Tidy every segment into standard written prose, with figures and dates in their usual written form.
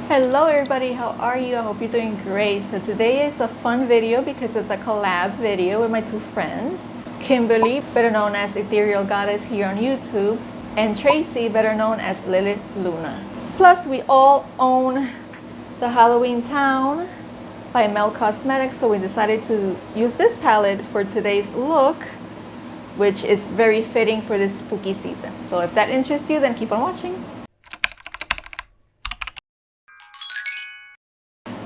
Hello everybody, how are you? I hope you're doing great. So today is a fun video because it's a collab video with my two friends, Kimberly, better known as Ethereal Goddess here on YouTube, and Tracy, better known as Lillith Luna. Plus we all own the Halloween Town by Mel Cosmetics, so we decided to use this palette for today's look, which is very fitting for this spooky season. So if that interests you, then keep on watching.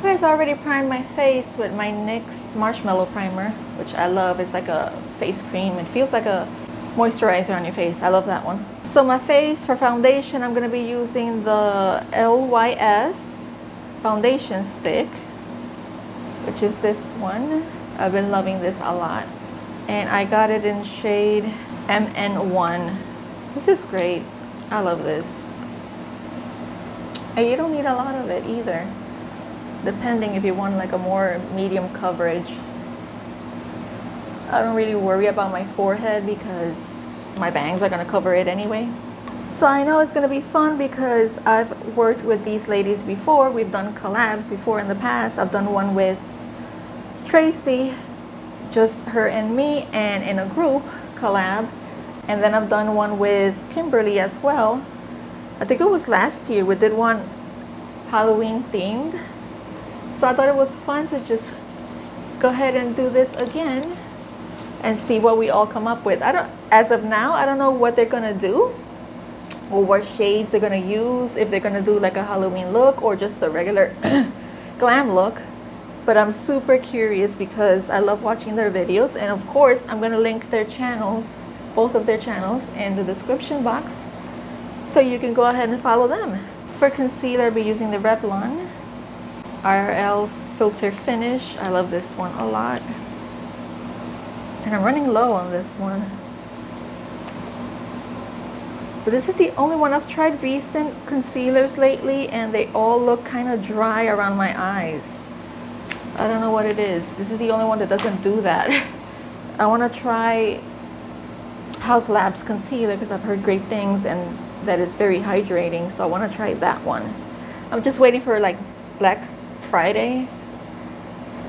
Guys, I already primed my face with my NYX Marshmallow Primer, which I love. It's like a face cream. It feels like a moisturizer on your face. I love that one. So my face for foundation, I'm going to be using the LYS foundation stick, which is this one. I've been loving this a lot. And I got it in shade MN1. This is great. I love this. And you don't need a lot of it either, depending if you want like a more medium coverage. I don't really worry about my forehead because my bangs are going to cover it anyway. So I know it's going to be fun because I've worked with these ladies before. We've done collabs before in the past. I've done one with Tracy, just her and me, and in a group collab. And then I've done one with Kimberly as well. I think it was last year. We did one Halloween themed. So I thought it was fun to just go ahead and do this again and see what we all come up with. As of now, I don't know what they're gonna do or what shades they're gonna use, if they're gonna do like a Halloween look or just a regular glam look. But I'm super curious because I love watching their videos, and of course I'm gonna link their channels, both of their channels, in the description box so you can go ahead and follow them. For concealer, I'll be using the Revlon IRL Filter Finish. I love this one a lot. And I'm running low on this one. But this is the only one. I've tried recent concealers lately and they all look kind of dry around my eyes. I don't know what it is. This is the only one that doesn't do that. I want to try House Labs concealer because I've heard great things and that is very hydrating. So I want to try that one. I'm just waiting for like Black Friday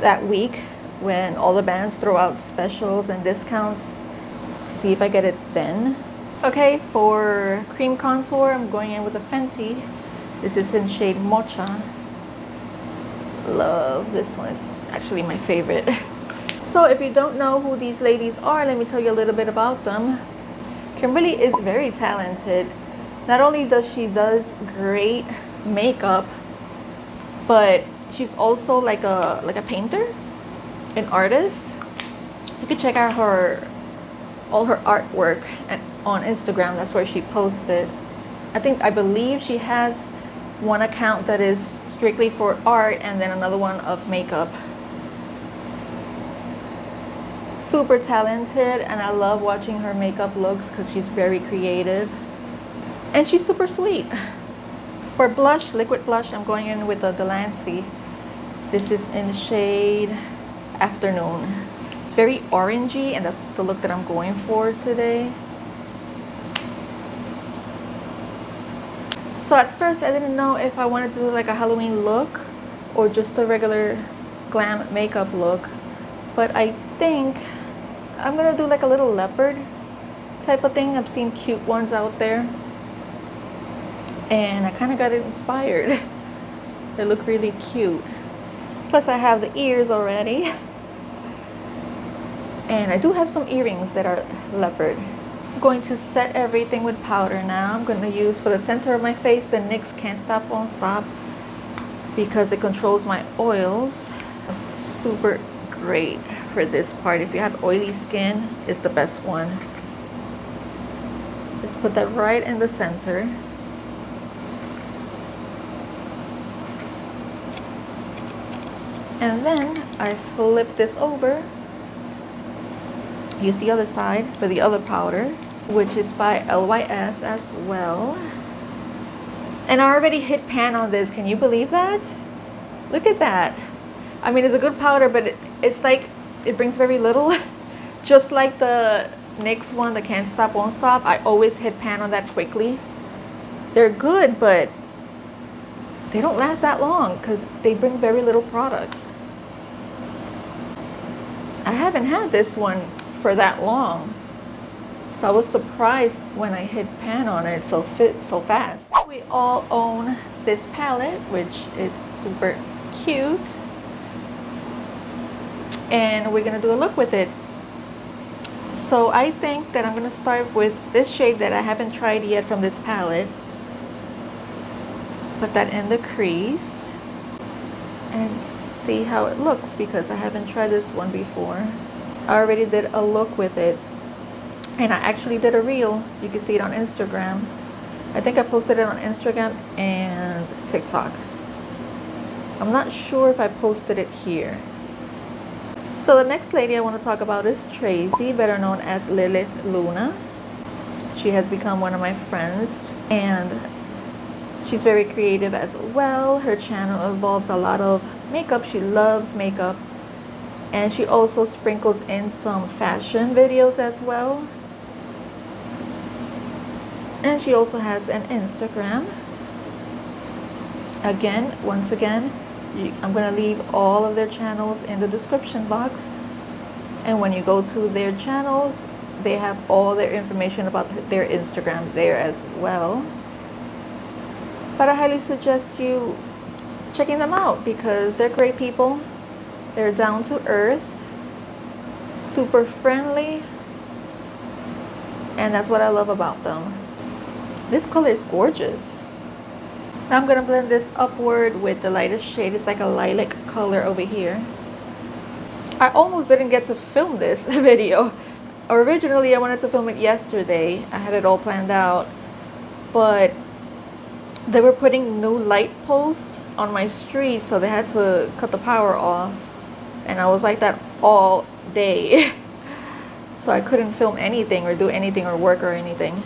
that week when all the brands throw out specials and discounts. See if I get it then. Okay, for cream contour, I'm going in with a Fenty. This is in shade Mocha. Love this one. It's actually my favorite. So if you don't know who these ladies are, let me tell you a little bit about them. Kimberly is very talented. Not only does she does great makeup, but she's also like a painter, an artist. You can check out all her artwork on Instagram. That's where she posted. I believe she has one account that is strictly for art and then another one of makeup. Super talented, and I love watching her makeup looks because she's very creative and she's super sweet. For blush, liquid blush, I'm going in with the Delancey. This is in shade Afternoon. It's very orangey, and that's the look that I'm going for today. So at first I didn't know if I wanted to do like a Halloween look or just a regular glam makeup look, but I think I'm gonna do like a little leopard type of thing. I've seen cute ones out there and I kind of got inspired. They look really cute. Plus I have the ears already. And I do have some earrings that are leopard. I'm going to set everything with powder now. I'm going to use for the center of my face the NYX Can't Stop Won't Stop because it controls my oils. It's super great for this part. If you have oily skin, it's the best one. Just put that right in the center. And then I flip this over. Use the other side for the other powder, which is by LYS as well. And I already hit pan on this. Can you believe that? Look at that. I mean, it's a good powder, but it's like it brings very little. Just like the NYX one, the Can't Stop Won't Stop, I always hit pan on that quickly. They're good, but they don't last that long because they bring very little product. I haven't had this one for that long, so I was surprised when I hit pan on it so fast. We all own this palette, which is super cute, and we're gonna do a look with it. So I think that I'm gonna start with this shade that I haven't tried yet from this palette. Put that in the crease and see how it looks, because I haven't tried this one before. I already did a look with it, and I actually did a reel. You can see it on Instagram. I think I posted it on Instagram and TikTok. I'm not sure if I posted it here. So the next lady I want to talk about is Tracy, better known as Lillith Luna. She has become one of my friends, and she's very creative as well. Her channel involves a lot of makeup. She loves makeup, and she also sprinkles in some fashion videos as well. And she also has an Instagram. Once again, I'm going to leave all of their channels in the description box, and when you go to their channels, they have all their information about their Instagram there as well. But I highly suggest you checking them out because they're great people. They're down to earth, super friendly, and that's what I love about them. This color is gorgeous. Now I'm gonna blend this upward with the lightest shade. It's like a lilac color over here. I almost didn't get to film this video. Originally I wanted to film it yesterday. I had it all planned out, but they were putting new light posts on my street, so they had to cut the power off, and I was like that all day. So I couldn't film anything or do anything or work or anything.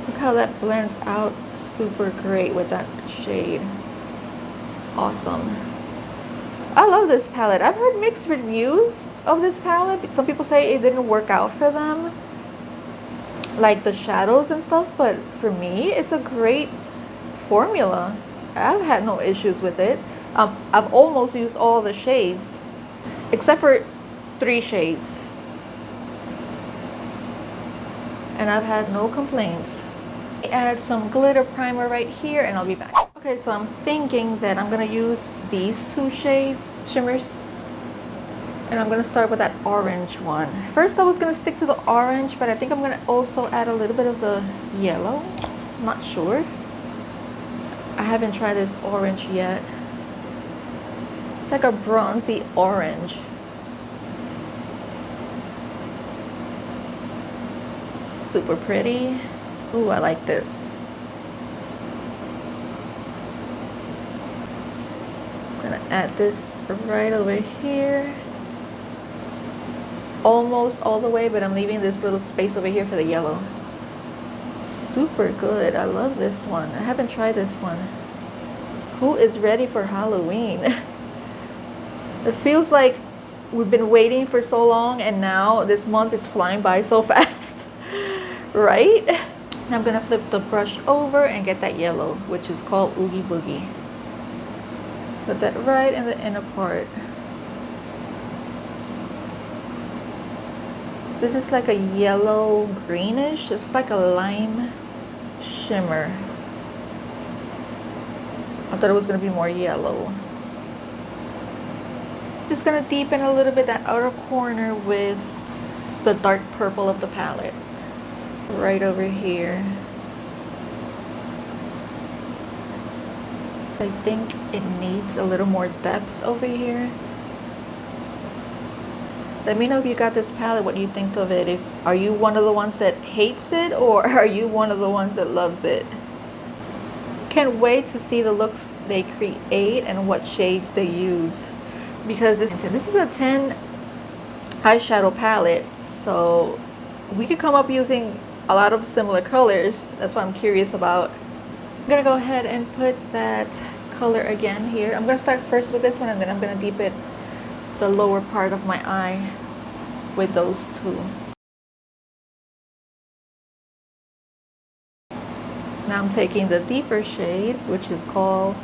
Look how that blends out super great with that shade. Awesome. I love this palette. I've heard mixed reviews of this palette. Some people say it didn't work out for them, like the shadows and stuff, but for me it's a great formula. I've had no issues with it. I've almost used all the shades except for 3 shades, and I've had no complaints. Add some glitter primer right here and I'll be back. Okay, so I'm thinking that I'm gonna use these 2 shades, shimmers, and I'm gonna start with that orange one. First I was gonna stick to the orange, but I think I'm gonna also add a little bit of the yellow. I'm not sure. I haven't tried this orange yet. It's like a bronzy orange. Super pretty. Ooh, I like this. I'm gonna add this right over here. Almost all the way, but I'm leaving this little space over here for the yellow. Super good. I love this one. I haven't tried this one. Who is ready for Halloween? It feels like we've been waiting for so long, and now this month is flying by so fast. Right? Now I'm gonna flip the brush over and get that yellow, which is called Oogie Boogie. Put that right in the inner part. This is like a yellow greenish. It's like a lime shimmer. I thought it was gonna be more yellow. Just gonna deepen a little bit that outer corner with the dark purple of the palette. Right over here. I think it needs a little more depth over here. Let me know if you got this palette, what you think of it. Are you one of the ones that hates it, or are you one of the ones that loves it? Can't wait to see the looks they create and what shades they use, because this is a 10 eyeshadow palette, so we could come up using a lot of similar colors. That's what I'm curious about. I'm gonna go ahead and put that color again here. I'm gonna start first with this one, and then I'm gonna deepen the lower part of my eye with those 2. Now I'm taking the deeper shade, which is called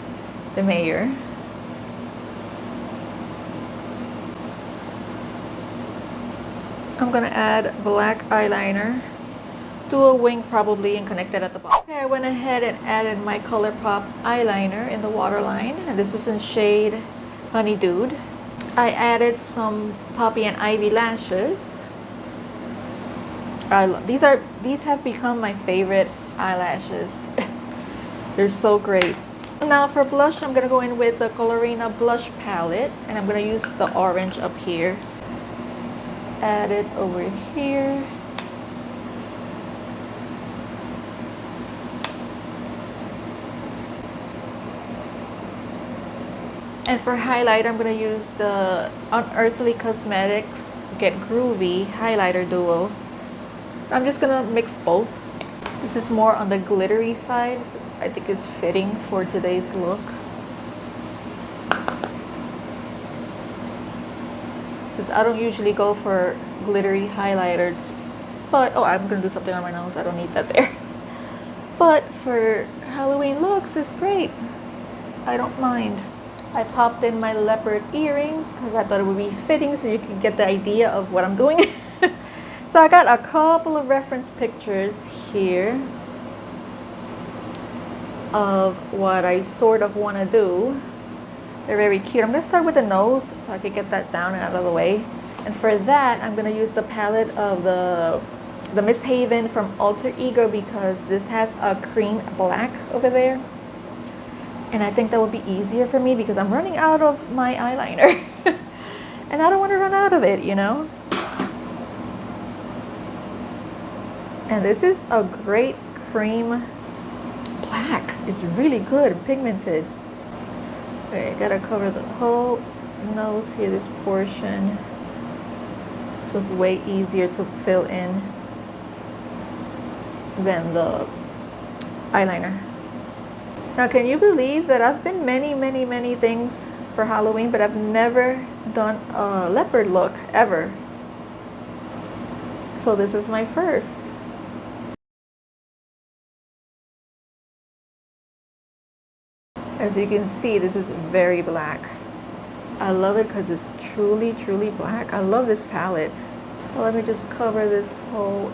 the Mayor. I'm gonna add black eyeliner, do a wing probably, and connect it at the bottom. Okay, I went ahead and added my ColourPop eyeliner in the waterline, and this is in shade Honey Dude. I added some Poppy and Ivy lashes. These have become my favorite eyelashes. They're so great. Now for blush, I'm gonna go in with the Colorina blush palette, and I'm gonna use the orange up here. Just add it over here. And for highlight, I'm gonna use the Unearthly Cosmetics Get Groovy highlighter duo. I'm just gonna mix both. This is more on the glittery side, so I think it's fitting for today's look. Because I don't usually go for glittery highlighters, but oh, I'm gonna do something on my nose. I don't need that there. But for Halloween looks, it's great. I don't mind. I popped in my leopard earrings because I thought it would be fitting so you can get the idea of what I'm doing. So I got a couple of reference pictures here of what I sort of want to do. They're very cute. I'm going to start with the nose so I can get that down and out of the way. And for that, I'm going to use the palette of the Miss Haven from Alter Ego because this has a cream black over there. And I think that would be easier for me because I'm running out of my eyeliner. And I don't want to run out of it, you know? And this is a great cream black. It's really good and pigmented. Okay, I gotta cover the whole nose here, this portion. This was way easier to fill in than the eyeliner. Now, can you believe that I've been many things for Halloween, but I've never done a leopard look ever. So this is my first. As you can see, this is very black. I love it because it's truly black. I love this palette. So let me just cover this whole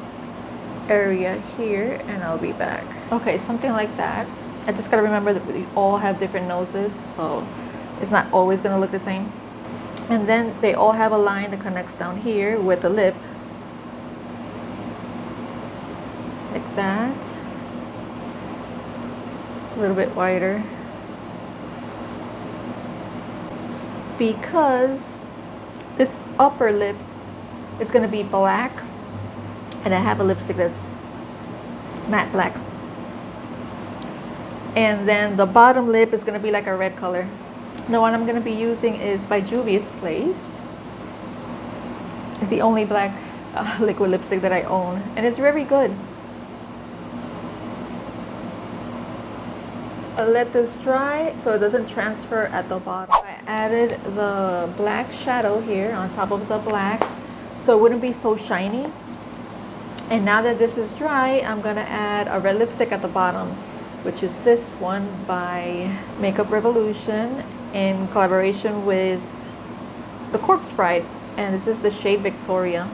area here and I'll be back. Okay, something like that. I just gotta remember that we all have different noses, so it's not always gonna look the same. And then they all have a line that connects down here with the lip. Like that. A little bit wider. Because this upper lip is gonna be black, and I have a lipstick that's matte black. And then the bottom lip is going to be like a red color. The one I'm going to be using is by Juvia's Place. It's the only black liquid lipstick that I own, and it's very good. I'll let this dry so it doesn't transfer at the bottom. I added the black shadow here on top of the black so it wouldn't be so shiny. And now that this is dry, I'm going to add a red lipstick at the bottom, which is this one by Makeup Revolution in collaboration with the Corpse Bride, and this is the shade Victoria.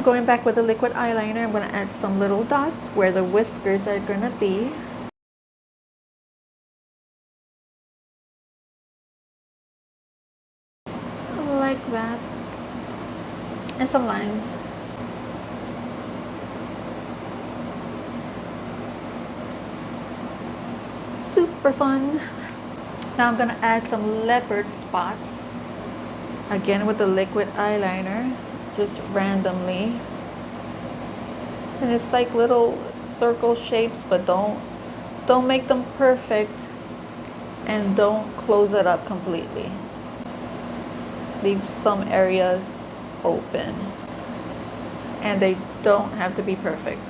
Going back with the liquid eyeliner, I'm going to add some little dots where the whiskers are going to be. Like that. And some lines. Super fun. Now I'm gonna add some leopard spots again with the liquid eyeliner, just randomly, and it's like little circle shapes, but don't make them perfect and don't close it up completely. Leave some areas open, and they don't have to be perfect.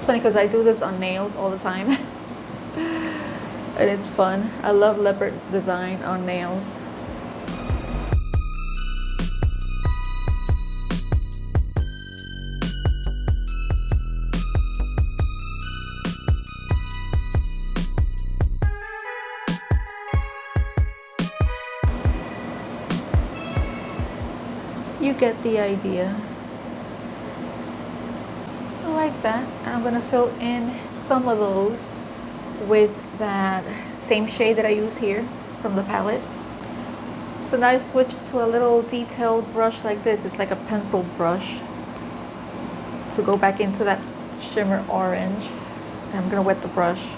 funny because I do this on nails all the time. And it's fun. I love leopard design on nails. You get the idea. I like that. And I'm gonna fill in some of those with that same shade that I use here from the palette. So now I switched to a little detailed brush like this. It's like a pencil brush to go back into that shimmer orange. And I'm gonna wet the brush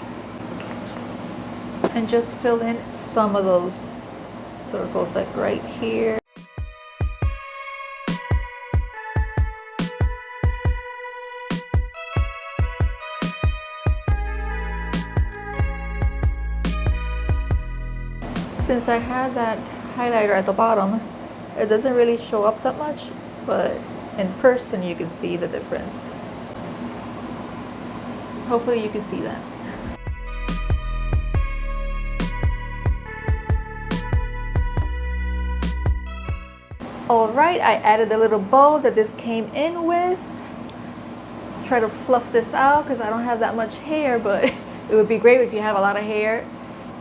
and just fill in some of those circles, like right here. Since I had that highlighter at the bottom, it doesn't really show up that much, but in person you can see the difference. Hopefully you can see that. Alright, I added a little bow that this came in with. Try to fluff this out because I don't have that much hair, but it would be great if you have a lot of hair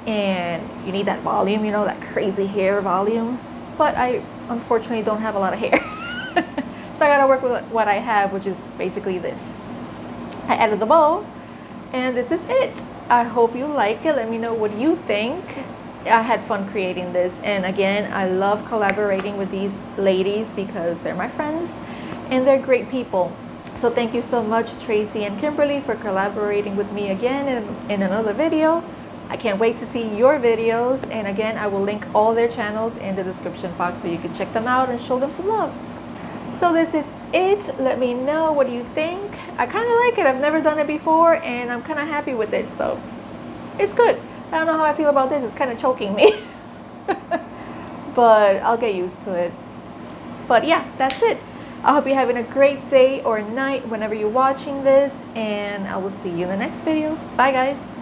and you need that volume, you know, that crazy hair volume. But I unfortunately don't have a lot of hair. So I gotta work with what I have, which is basically this. I added the bow and this is it. I hope you like it. Let me know what you think. I had fun creating this, and again, I love collaborating with these ladies because they're my friends and they're great people. So thank you so much, Tracy and Kimberly, for collaborating with me again in another video. I can't wait to see your videos, and again, I will link all their channels in the description box so you can check them out and show them some love. So this is it. Let me know, what do you think? I kind of like it. I've never done it before and I'm kind of happy with it, so it's good. I don't know how I feel about this. It's kind of choking me. But I'll get used to it. But yeah, that's it. I hope you're having a great day or night whenever you're watching this, and I will see you in the next video. Bye guys.